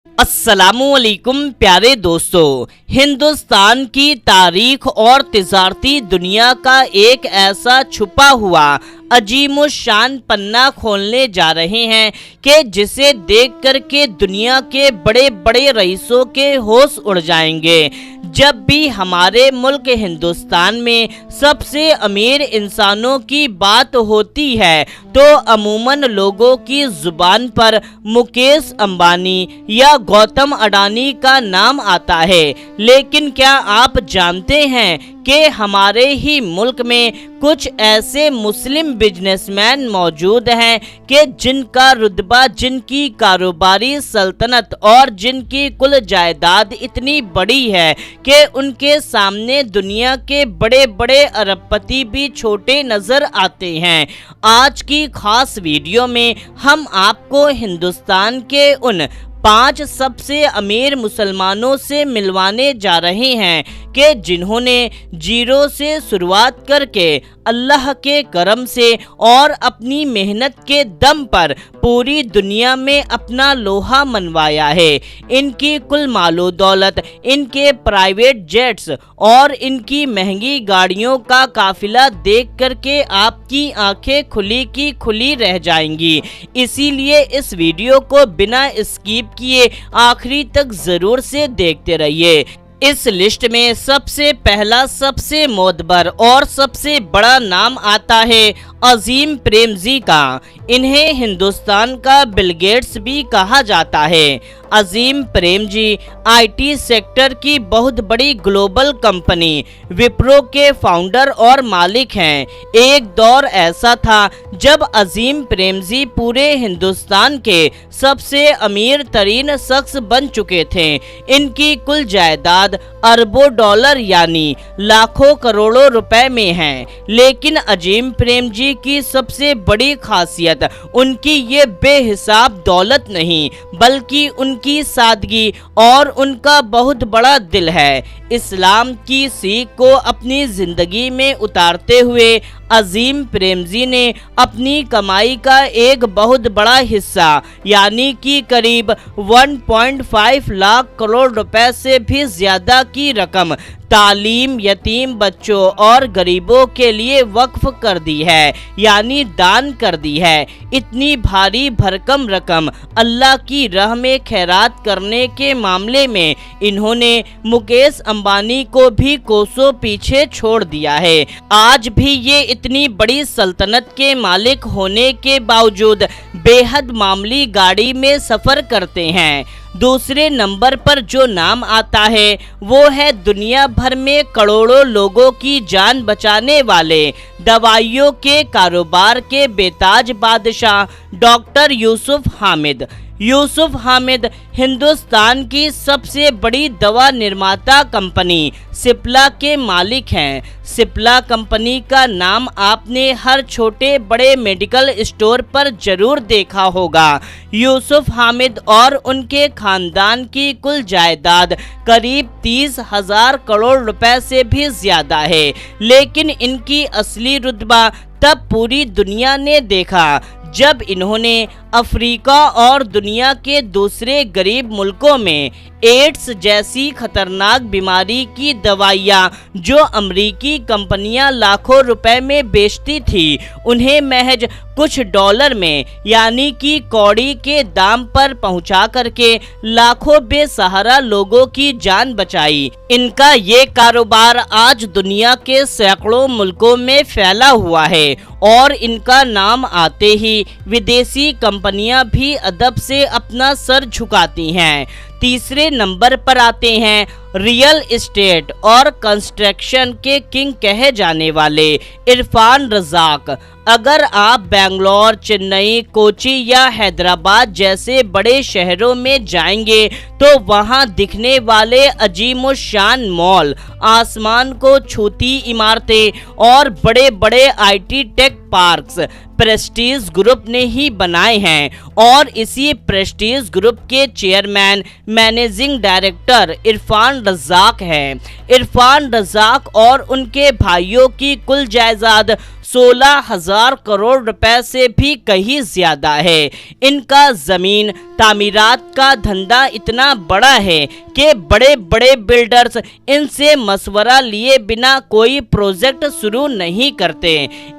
अस्सलामुअलैकुम प्यारे दोस्तों, हिंदुस्तान की तारीख और तिजारती दुनिया का एक ऐसा छुपा हुआ अजीमुशान पन्ना खोलने जा रहे हैं कि जिसे देख कर के दुनिया के बड़े बड़े रईसों के होश उड़ जाएंगे। जब भी हमारे मुल्क हिंदुस्तान में सबसे अमीर इंसानों की बात होती है तो अमूमन लोगों की जुबान पर मुकेश अंबानी या गौतम अडानी का नाम आता है, लेकिन क्या आप जानते हैं कि हमारे ही मुल्क में कुछ ऐसे मुस्लिम बिजनेसमैन मौजूद हैं कि जिनका रुतबा, जिनकी कारोबारी सल्तनत और जिनकी कुल जायदाद इतनी बड़ी है कि उनके सामने दुनिया के बड़े बड़े अरबपति भी छोटे नजर आते हैं। आज की खास वीडियो में हम आपको हिंदुस्तान के उन 5 सबसे अमीर मुसलमानों से मिलवाने जा रहे हैं कि जिन्होंने जीरो से शुरुआत करके अल्लाह के करम से और अपनी मेहनत के दम पर पूरी दुनिया में अपना लोहा मनवाया है। इनकी कुल मालो दौलत, इनके प्राइवेट जेट्स और इनकी महंगी गाड़ियों का काफिला देख करके आपकी आंखें खुली की खुली रह जाएंगी। इसीलिए इस वीडियो को बिना स्किप किए आखिरी तक जरूर से देखते रहिए। इस लिस्ट में सबसे पहला, सबसे मोतबर और सबसे बड़ा नाम आता है अजीम प्रेमजी का। इन्हें हिंदुस्तान का बिल गेट्स भी कहा जाता है। अजीम प्रेमजी आईटी सेक्टर की बहुत बड़ी ग्लोबल कंपनी विप्रो के फाउंडर और मालिक हैं। एक दौर ऐसा था जब अजीम प्रेमजी पूरे हिंदुस्तान के सबसे अमीर तरीन शख्स बन चुके थे। इनकी कुल जायदाद अरबों डॉलर यानी लाखों करोड़ों रुपए में है। लेकिन अजीम प्रेमजी की सबसे बड़ी खासियत उनकी ये बेहिसाब दौलत नहीं, बल्कि उनकी सादगी और उनका बहुत बड़ा दिल है। इस्लाम की सीख को अपनी जिंदगी में उतारते हुए अजीम प्रेमजी ने अपनी कमाई का एक बहुत बड़ा हिस्सा यानी कि करीब 1.5 लाख करोड़ रुपए से भी ज्यादा की रकम तालीम, यतीम बच्चों और गरीबों के लिए वक्फ कर दी है, यानी दान कर दी है। इतनी भारी भरकम रकम अल्लाह की राह में खैरात करने के मामले में इन्होंने मुकेश अंबानी को भी कोसों पीछे छोड़ दिया है। आज भी ये इतनी बड़ी सल्तनत के मालिक होने के बावजूद बेहद मामूली गाड़ी में सफर करते हैं। दूसरे नंबर पर जो नाम आता है वो है दुनिया भर में करोड़ों लोगों की जान बचाने वाले दवाइयों के कारोबार के बेताज बादशाह डॉक्टर यूसुफ हामिद। यूसुफ हामिद हिंदुस्तान की सबसे बड़ी दवा निर्माता कंपनी सिप्ला के मालिक हैं। सिप्ला कंपनी का नाम आपने हर छोटे बड़े मेडिकल स्टोर पर जरूर देखा होगा। यूसुफ हामिद और उनके खानदान की कुल जायदाद करीब 30,000 करोड़ रुपए से भी ज्यादा है। लेकिन इनकी असली रुतबा तब पूरी दुनिया ने देखा जब इन्होंने अफ्रीका और दुनिया के दूसरे गरीब मुल्कों में एड्स जैसी खतरनाक बीमारी की दवाइयाँ जो अमरीकी कंपनियां लाखों रुपए में बेचती थी, उन्हें महज कुछ डॉलर में यानी कि कौड़ी के दाम पर पहुंचा करके लाखों बेसहारा लोगों की जान बचाई। इनका ये कारोबार आज दुनिया के सैकड़ों मुल्कों में फैला हुआ है और इनका नाम आते ही विदेशी कंपनियां भी अदब से अपना सर झुकाती हैं। तीसरे नंबर पर आते हैं रियल एस्टेट और कंस्ट्रक्शन के किंग कहे जाने वाले इरफान रज़ाक। अगर आप बेंगलोर, चेन्नई, कोची या हैदराबाद जैसे बड़े शहरों में जाएंगे तो वहां दिखने वाले अजीमुशान मॉल, आसमान को छूती इमारतें और बड़े बड़े IT tech parks Prestige Group ने ही बनाए हैं और इसी प्रेस्टीज ग्रुप के chairman, managing director Irfan Razak हैं। इरफान रज़ाक और उनके भाइयों की कुल जायदाद 16,000 करोड़ रुपए से भी कहीं ज्यादा है। इनका जमीन तामीरात का धंधा इतना बड़ा है कि बड़े बड़े बिल्डर्स इनसे मशवरा लिए बिना कोई प्रोजेक्ट शुरू नहीं करते।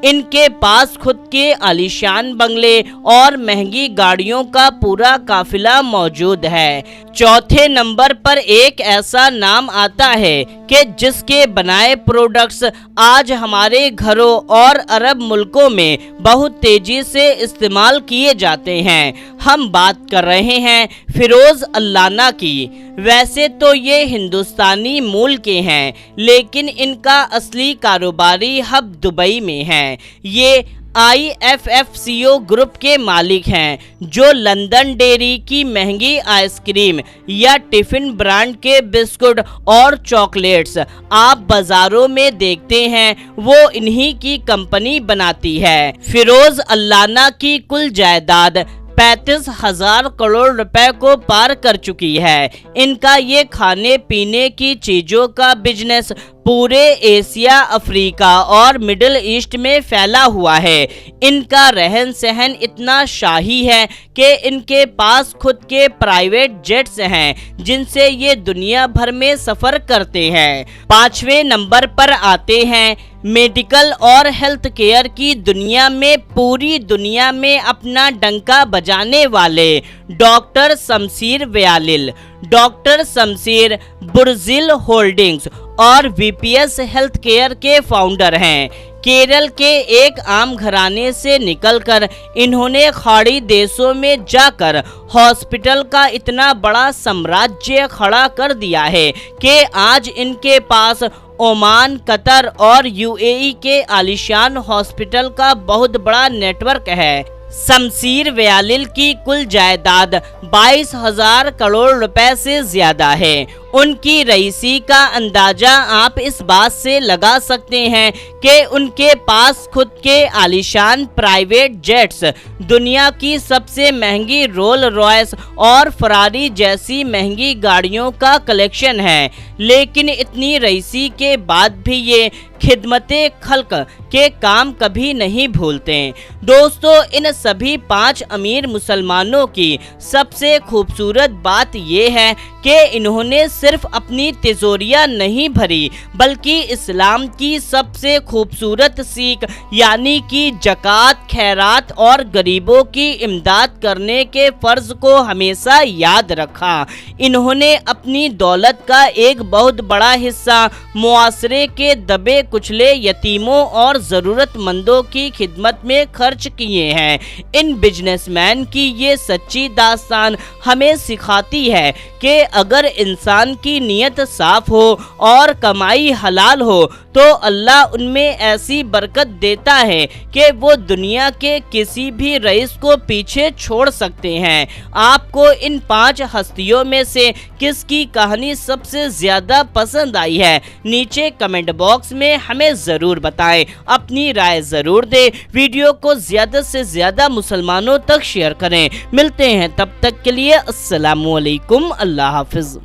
इनके पास खुद के आलीशान बंगले और महंगी गाड़ियों का पूरा काफिला मौजूद है। चौथे नंबर पर एक ऐसा नाम आता है कि जिसके बनाए प्रोडक्ट्स आज हमारे घरों और अरब मुल्कों में बहुत तेजी से इस्तेमाल किए जाते हैं। हम बात कर रहे हैं फिरोज अल्लाना की। वैसे तो ये हिंदुस्तानी मूल के हैं, लेकिन इनका असली कारोबारी हब दुबई में है। ये IFFCO ग्रुप के मालिक हैं, जो लंदन डेयरी की महंगी आइसक्रीम या टिफिन ब्रांड के बिस्कुट और चॉकलेट्स आप बाजारों में देखते हैं, वो इन्हीं की कंपनी बनाती है। फिरोज अल्लाना की कुल जायदाद 35,000 करोड़ रुपए को पार कर चुकी है। इनका ये खाने पीने की चीजों का बिजनेस पूरे एशिया, अफ्रीका और मिडिल ईस्ट में फैला हुआ है। इनका रहन सहन इतना शाही है कि इनके पास खुद के प्राइवेट जेट्स हैं, जिनसे ये दुनिया भर में सफर करते हैं। 5वें नंबर पर आते हैं मेडिकल और हेल्थ केयर की दुनिया में पूरी दुनिया में अपना डंका बजाने वाले डॉक्टर शमशीर व्यालिल। डॉक्टर शमशीर बुर्जिल होल्डिंग्स और VPS हेल्थ केयर के फाउंडर हैं। केरल के एक आम घराने से निकलकर इन्होंने खाड़ी देशों में जाकर हॉस्पिटल का इतना बड़ा साम्राज्य खड़ा कर दिया है कि आज इनके पास ओमान, कतर और UAE के आलीशान हॉस्पिटल का बहुत बड़ा नेटवर्क है। शमशीर व्यालिल की कुल जायदाद 22,000 करोड़ रुपए से ज्यादा है। उनकी रईसी का अंदाजा आप इस बात से लगा सकते हैं कि उनके पास खुद के आलीशान प्राइवेट जेट्स, दुनिया की सबसे महंगी रोल रॉयस और फरारी जैसी महंगी गाड़ियों का कलेक्शन है। लेकिन इतनी रईसी के बाद भी ये खिदमते खल्क के काम कभी नहीं भूलते। दोस्तों, इन सभी 5 अमीर मुसलमानों की सबसे खूबसूरत बात यह है कि इन्होंने सिर्फ अपनी तिजोरियां नहीं भरी, बल्कि इस्लाम की सबसे खूबसूरत सीख यानी कि जकात, खैरात और गरीबों की इमदाद करने के फर्ज को हमेशा याद रखा। इन्होंने अपनी दौलत का एक बहुत बड़ा हिस्सा मुआसरे के दबे कुचले यतीमों और ज़रूरतमंदों की खिदमत में खर्च किए हैं। इन बिजनेसमैन की ये सच्ची दास्तान हमें सिखाती है कि अगर इंसान की नीयत साफ हो और कमाई हलाल हो तो अल्लाह उनमें ऐसी बरकत देता है कि वो दुनिया के किसी भी रईस को पीछे छोड़ सकते हैं। आपको इन 5 हस्तियों में से किसकी कहानी सबसे ज्यादा पसंद आई है, नीचे कमेंट बॉक्स में हमें जरूर बताएं। अपनी राय जरूर दें। वीडियो को ज्यादा से ज्यादा मुसलमानों तक शेयर करें। मिलते हैं तब तक के लिए अस्सलामुअलैकुम, अल्लाह हाफिज।